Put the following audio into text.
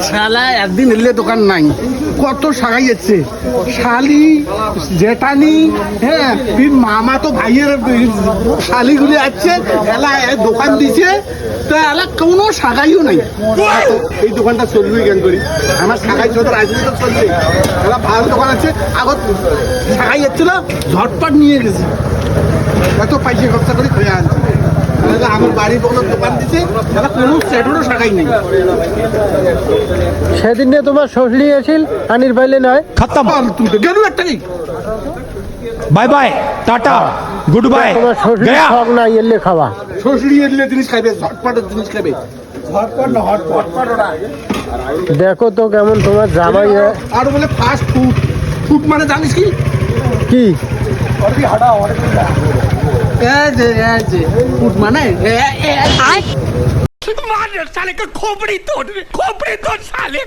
শালা একদিন এলে দোকান নাই, কত সাগাই যাচ্ছে শালি জেঠানি, হ্যাঁ মামা তো ভাইয়ের শালিগুলি আছে, এলা দোকান দিছে তো এলা কোনো সাগাইও নাই। এই দোকানটা চলবে কেন করি, আমার সাগাই চলতে রাজনীতি তো চলছে, এলা ভালো দোকান আছে, আগত সাগাই যাচ্ছিল ঝটপট নিয়ে গেছি, এত পয়সা খরচা করে খেয়ে আনছি। আমার বাড়ির বগলের দোকান দিছে, তারা কোনো সেটেরও সাগাই নেই। সেদিন তোমার শ্বশুরি আসিল আনির পাইলে নয় खत्म গেল একটা নেই। Bye bye tata goodbye তোমার শ্বশুরি गया শখ নাই এলে খাওয়া। শ্বশুরি এলে জিনিস খাইবে, ঝটপটের জিনিস খাইবে, ঝটপট না হটপট ওরা। দেখো তো কেমন তোমার জামাই আর বলে ফাস্ট ফুড, ফুড মানে জানিস কি? কি ফুড মানে मार साले का खोपड़ी तोड़ साले